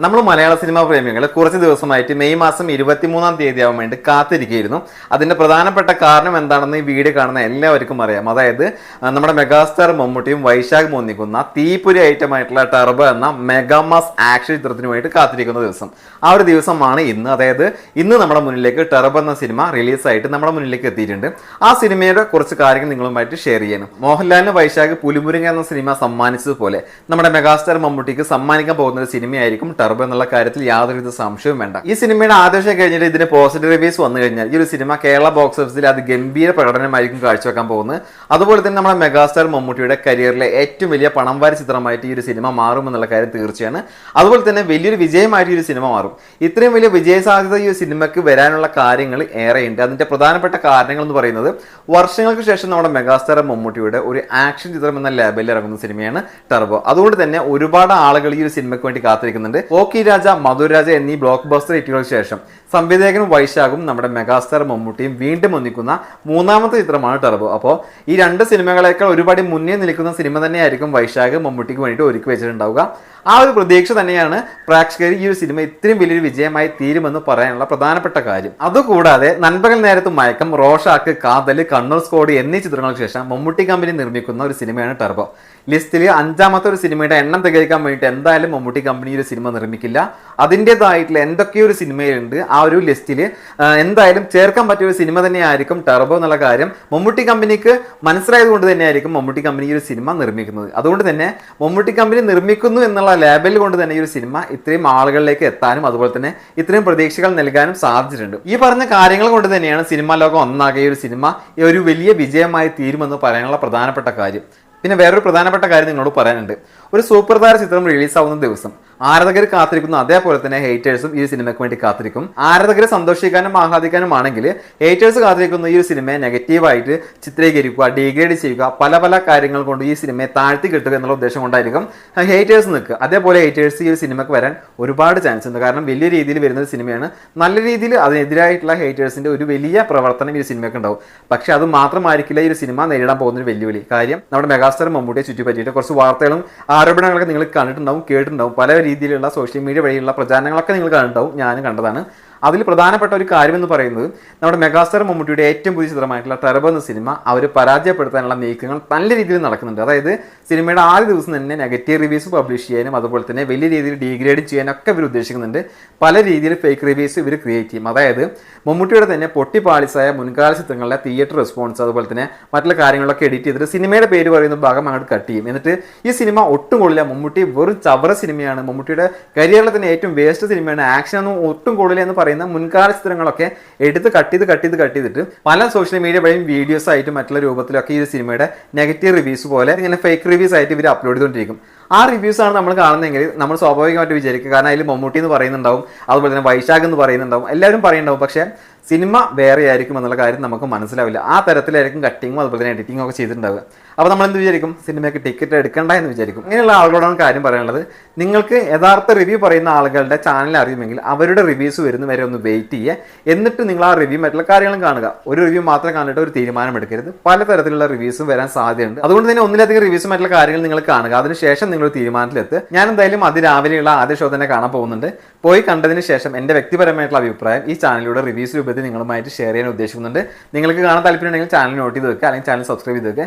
നമ്മൾ മലയാള സിനിമാ പ്രേമികൾ കുറച്ച് ദിവസമായിട്ട് മെയ് മാസം 23-ാം തീയതി ആവാൻ വേണ്ടി കാത്തിരിക്കുകയായിരുന്നു. അതിന്റെ പ്രധാനപ്പെട്ട കാരണം എന്താണെന്ന് ഈ വീഡിയോ കാണുന്ന എല്ലാവർക്കും അറിയാം. അതായത് നമ്മുടെ മെഗാസ്റ്റാർ മമ്മൂട്ടിയും വൈശാഖും ഒന്നിക്കുന്ന തീപ്പൊരി ഐറ്റമായിട്ടുള്ള ടർബോ എന്ന മെഗാമാസ് ആക്ഷൻ ചിത്രത്തിന് വേണ്ടി കാത്തിരിക്കുന്ന ദിവസം. ആ ഒരു ദിവസമാണ് ഇന്ന്. അതായത് ഇന്ന് നമ്മുടെ മുന്നിലേക്ക് ടർബോ എന്ന സിനിമ റിലീസായിട്ട് നമ്മുടെ മുന്നിലേക്ക് എത്തിയിട്ടുണ്ട്. ആ സിനിമയുടെ കുറച്ച് കാര്യങ്ങൾ നിങ്ങളുമായിട്ട് ഷെയർ ചെയ്യണം. മോഹൻലാലിന് വൈശാഖ് പുലിമുരുങ്ങ എന്ന സിനിമ സമ്മാനിച്ചതുപോലെ നമ്മുടെ മെഗാസ്റ്റാർ മമ്മൂട്ടിക്ക് സമ്മാനിക്കാൻ പോകുന്ന ഒരു സിനിമയായിരിക്കും ടർബോ എന്നുള്ള കാര്യത്തിൽ യാതൊരുവിധ സംശയവും വേണ്ട. ഈ സിനിമയുടെ ആദ്യം കഴിഞ്ഞിട്ട് ഇതിന് പോസിറ്റീവ് റിവ്യൂസ് വന്നു കഴിഞ്ഞാൽ ഈ ഒരു സിനിമ കേരള ബോക്സ് ഓഫീസിൽ അത് ഗംഭീര പ്രകടനമായിരിക്കും കാഴ്ചവെക്കാൻ പോകുന്നത്. അതുപോലെ തന്നെ നമ്മുടെ മെഗാസ്റ്റാർ മമ്മൂട്ടിയുടെ കരിയറിലെ ഏറ്റവും വലിയ പണം വാരി ചിത്രമായിട്ട് ഈ ഒരു സിനിമ മാറുമെന്നുള്ള കാര്യം തീർച്ചയാണ്. അതുപോലെ തന്നെ വലിയൊരു വിജയമായിട്ട് ഈ ഒരു സിനിമ മാറും. ഇത്രയും വലിയ വിജയ സാധ്യത ഈ ഒരു സിനിമയ്ക്ക് വരാനുള്ള കാര്യങ്ങൾ ഏറെയുണ്ട്. അതിന്റെ പ്രധാനപ്പെട്ട കാരണങ്ങൾ എന്ന് പറയുന്നത് വർഷങ്ങൾക്ക് ശേഷം നമ്മുടെ മെഗാസ്റ്റാർ മമ്മൂട്ടിയുടെ ഒരു ആക്ഷൻ ചിത്രം എന്ന ലേബലിൽ ഇറങ്ങുന്ന സിനിമയാണ് ടർബോ. അതുകൊണ്ട് തന്നെ ഒരുപാട് ആളുകൾ ഈ ഒരു സിനിമയ്ക്ക് വേണ്ടി കാത്തിരിക്കുന്നുണ്ട്. ഓക്കി രാജ, മധുരാജ എന്നീ ബ്ലോക്ക് ബസ്റ്റർ ഹിറ്റുകൾക്ക് ശേഷം സംവിധായകനും വൈശാഖും നമ്മുടെ മെഗാസ്റ്റാർ മമ്മൂട്ടിയും വീണ്ടും ഒന്നിക്കുന്ന മൂന്നാമത്തെ ചിത്രമാണ് ടർബോ. അപ്പോൾ ഈ രണ്ട് സിനിമകളേക്കാൾ ഒരുപാട് മുന്നേ നിൽക്കുന്ന സിനിമ തന്നെയായിരിക്കും വൈശാഖ് മമ്മൂട്ടിക്ക് വേണ്ടിയിട്ട് ഒരുക്കി വെച്ചിട്ടുണ്ടാവുക. ആ ഒരു പ്രതീക്ഷ തന്നെയാണ് പ്രേക്ഷകർ ഈ ഒരു സിനിമ ഇത്രയും വലിയൊരു വിജയമായി തീരുമെന്ന് പറയാനുള്ള പ്രധാനപ്പെട്ട കാര്യം. അതുകൂടാതെ നൻപകൽ നേരത്ത് മയക്കം, റോഷാക്ക്, കാതല്, കണ്ണൂർ സ്കോഡ് എന്നീ ചിത്രങ്ങൾക്ക് ശേഷം മമ്മൂട്ടി കമ്പനി നിർമ്മിക്കുന്ന ഒരു സിനിമയാണ് ടർബോ. ലിസ്റ്റിൽ 5ാമത്തെ ഒരു സിനിമയുടെ എണ്ണം തികയ്ക്കാൻ വേണ്ടിയിട്ട് എന്തായാലും മമ്മൂട്ടി കമ്പനി ഒരു സിനിമ നിർമ്മിക്കില്ല. അതിൻ്റെതായിട്ടുള്ള എന്തൊക്കെയോ ഒരു സിനിമയുണ്ട് ആ ഒരു ലിസ്റ്റിൽ എന്തായാലും ചേർക്കാൻ പറ്റിയ ഒരു സിനിമ തന്നെയായിരിക്കും ടർബോ എന്നുള്ള കാര്യം മമ്മൂട്ടി കമ്പനിക്ക് മനസ്സിലായത് കൊണ്ട് തന്നെയായിരിക്കും മമ്മൂട്ടി കമ്പനി ഒരു സിനിമ നിർമ്മിക്കുന്നത്. അതുകൊണ്ട് തന്നെ മമ്മൂട്ടി കമ്പനി നിർമ്മിക്കുന്നു എന്നുള്ള ലേബൽ കൊണ്ട് തന്നെ ഈ ഒരു സിനിമ ഇത്രയും ആളുകളിലേക്ക് എത്താനും അതുപോലെ തന്നെ ഇത്രയും പ്രതീക്ഷകൾ നൽകാനും സാധിച്ചിട്ടുണ്ട്. ഈ പറഞ്ഞ കാര്യങ്ങൾ കൊണ്ട് തന്നെയാണ് സിനിമാ ലോകം ഒന്നാകെ ഒരു സിനിമ ഒരു വലിയ വിജയമായി തീരുമെന്ന് പറയാനുള്ള പ്രധാനപ്പെട്ട കാര്യം. പിന്നെ വേറൊരു പ്രധാനപ്പെട്ട കാര്യം നിങ്ങളോട് പറയാനുണ്ട്. ഒരു സൂപ്പർ താര ചിത്രം റിലീസാവുന്ന ദിവസം ആരാധകർ കാത്തിരിക്കുന്നു, അതേപോലെ തന്നെ ഹേറ്റേഴ്സും ഈ സിനിമയ്ക്ക് വേണ്ടി കാത്തിരിക്കും. ആരാധകരെ സന്തോഷിക്കാനും ആഹ്ലാദിക്കാനും ആണെങ്കിൽ ഹേറ്റേഴ്സ് കാത്തിരിക്കുന്ന ഈ ഒരു സിനിമയെ നെഗറ്റീവായിട്ട് ചിത്രീകരിക്കുക, ഡീഗ്രേഡ് ചെയ്യുക, പല പല കാര്യങ്ങൾ കൊണ്ട് ഈ സിനിമയെ താഴ്ത്തി കിട്ടുക എന്നുള്ള ഉദ്ദേശം കൊണ്ടായിരിക്കും ഹേറ്റേഴ്സ് നിൽക്കുക. അതേപോലെ ഹേറ്റേഴ്സ് ഈ ഒരു സിനിമയ്ക്ക് വരാൻ ഒരുപാട് ചാൻസ് ഉണ്ട്. കാരണം വലിയ രീതിയിൽ വരുന്ന ഒരു സിനിമയാണ്. നല്ല രീതിയിൽ അതിനെതിരായിട്ടുള്ള ഹേറ്റേഴ്സിന്റെ ഒരു വലിയ പ്രവർത്തനം ഈ സിനിമയ്ക്ക് ഉണ്ടാവും. പക്ഷെ അത് മാത്രമായിരിക്കില്ല ഈ ഒരു സിനിമ നേരിടാൻ പോകുന്ന ഒരു വെല്ലുവിളി. കാര്യം നമ്മുടെ മെഗാസ്റ്റാർ മമ്മൂട്ടിയെ ചുറ്റിപ്പറ്റിയിട്ട് കുറച്ച് വാർത്തകളും ആരോപണങ്ങളൊക്കെ നിങ്ങൾ കണ്ടിട്ടുണ്ടാവും, കേട്ടിട്ടുണ്ടാവും. പല രീതിയിലുള്ള സോഷ്യൽ മീഡിയ വഴിയുള്ള പ്രചാരണങ്ങളൊക്കെ നിങ്ങൾ കണ്ടിട്ടുണ്ടാവും, ഞാനും കണ്ടതാണ്. അതിൽ പ്രധാനപ്പെട്ട ഒരു കാര്യം എന്ന് പറയുന്നത് നമ്മുടെ മെഗാസ്റ്റാർ മമ്മൂട്ടിയുടെ ഏറ്റവും പുതിയ ചിത്രമായിട്ടുള്ള ടർബോ എന്ന സിനിമ അവർ പരാജയപ്പെടുത്താനുള്ള നീക്കങ്ങൾ നല്ല രീതിയിൽ നടക്കുന്നുണ്ട്. അതായത് സിനിമയുടെ ആദ്യ ദിവസം തന്നെ നെഗറ്റീവ് റിവ്യൂസ് പബ്ലിഷ് ചെയ്യാനും അതുപോലെ തന്നെ വലിയ രീതിയിൽ ഡീഗ്രേഡ് ചെയ്യാനും ഒക്കെ ഇവർ ഉദ്ദേശിക്കുന്നുണ്ട്. പല രീതിയിൽ ഫേക്ക് റിവ്യൂസ് ഇവർ ക്രിയേറ്റ് ചെയ്യും. അതായത് മമ്മൂട്ടിയുടെ തന്നെ പൊട്ടിപ്പാളിസായ മുൻകാല ചിത്രങ്ങളിലെ തിയേറ്റർ റെസ്പോൺസ് അതുപോലെ തന്നെ മറ്റുള്ള കാര്യങ്ങളൊക്കെ എഡിറ്റ് ചെയ്തിട്ട് സിനിമയുടെ പേര് പറയുന്ന ഭാഗം അങ്ങോട്ട് കട്ട് ചെയ്യും. എന്നിട്ട് ഈ സിനിമ ഒട്ടും കൊള്ളില്ല, മമ്മൂട്ടി വെറും ചവറ സിനിമയാണ്, മമ്മൂട്ടിയുടെ കരിയറിലെ തന്നെ ഏറ്റവും വേസ്റ്റ് സിനിമയാണ്, ആക്ഷൻ ഒന്നും ഒട്ടും കൊള്ളില്ല എന്ന് മുൻകാല ചിത്രങ്ങളൊക്കെ എടുത്ത് കട്ട് ചെയ്തിട്ട് പല സോഷ്യൽ മീഡിയ വഴിയും വീഡിയോസ് ആയിട്ട് മറ്റുള്ള രൂപത്തിലൊക്കെ ഈ സിനിമയുടെ നെഗറ്റീവ് റിവ്യൂസ് പോലെ ഇങ്ങനെ ഫേക്ക് റിവ്യൂസ് ആയിട്ട് ഇവർ അപ്ലോഡ് ചെയ്തുകൊണ്ടിരിക്കും. ആ റിവ്യൂസ് ആണ് നമ്മൾ കാണുന്നതെങ്കിൽ നമ്മൾ സ്വാഭാവികമായിട്ട് വിചാരിക്കും. കാരണം അതിൽ മമ്മൂട്ടി എന്ന് പറയുന്നുണ്ടാവും, അതുപോലെ തന്നെ വൈശാഖ് എന്ന് പറയുന്നുണ്ടാവും, എല്ലാവരും പറയുന്നുണ്ടാവും. പക്ഷേ സിനിമ വേറെ ആയിരിക്കും എന്നുള്ള കാര്യം നമുക്ക് മനസ്സിലാവില്ല. ആ തരത്തിലായിരിക്കും കട്ടിങ്ങും അതുപോലെ തന്നെ എഡിറ്റിങ്ങും ഒക്കെ ചെയ്തിട്ടുണ്ടാവുക. അപ്പോൾ നമ്മൾ എന്ത് വിചാരിക്കും? സിനിമയ്ക്ക് ടിക്കറ്റ് എടുക്കണ്ട എന്ന് വിചാരിക്കും. ഇങ്ങനെയുള്ള ആളുകളോടാണ് കാര്യം പറയാനുള്ളത്. നിങ്ങൾക്ക് യഥാർത്ഥ റിവ്യൂ പറയുന്ന ആളുകളുടെ ചാനൽ അറിയുമെങ്കിൽ അവരുടെ റിവ്യൂസ് വരുന്ന വരെ ഒന്ന് വെയിറ്റ് ചെയ്യുക. എന്നിട്ട് നിങ്ങൾ ആ റിവ്യൂ മറ്റുള്ള കാര്യങ്ങളും കാണുക. ഒരു റിവ്യൂ മാത്രം കണ്ടിട്ട് ഒരു തീരുമാനം എടുക്കരുത്. പലതരത്തിലുള്ള റിവ്യൂസും വരാൻ സാധ്യതയുണ്ട്. അതുകൊണ്ട് തന്നെ ഒന്നിലധികം റിവ്യൂസും മറ്റുള്ള കാര്യങ്ങൾ നിങ്ങൾ കാണുക. അതിനുശേഷം നിങ്ങൾ തീരുമാനത്തിലെത്തുക. ഞാൻ എന്തായാലും അതിരാവിലെയുള്ള ആദ്യ ഷോ തന്നെ കാണാൻ പോകുന്നുണ്ട്. പോയി കണ്ടതിന് ശേഷം എൻ്റെ വ്യക്തിപരമായിട്ടുള്ള അഭിപ്രായം ഈ ചാനലിലൂടെ റിവ്യൂസ് രൂപത്തിൽ നിങ്ങളുമായിട്ട് ഷെയർ ചെയ്യാൻ ഉദ്ദേശിക്കുന്നുണ്ട്. നിങ്ങൾക്ക് കാണാൻ താല്പര്യമുണ്ടെങ്കിൽ ചാനൽ നോട്ട് ചെയ്ത് വെക്കുക, അല്ലെങ്കിൽ ചാനൽ സബ്സ്ക്രൈബ് ചെയ്ത് വെക്കുക.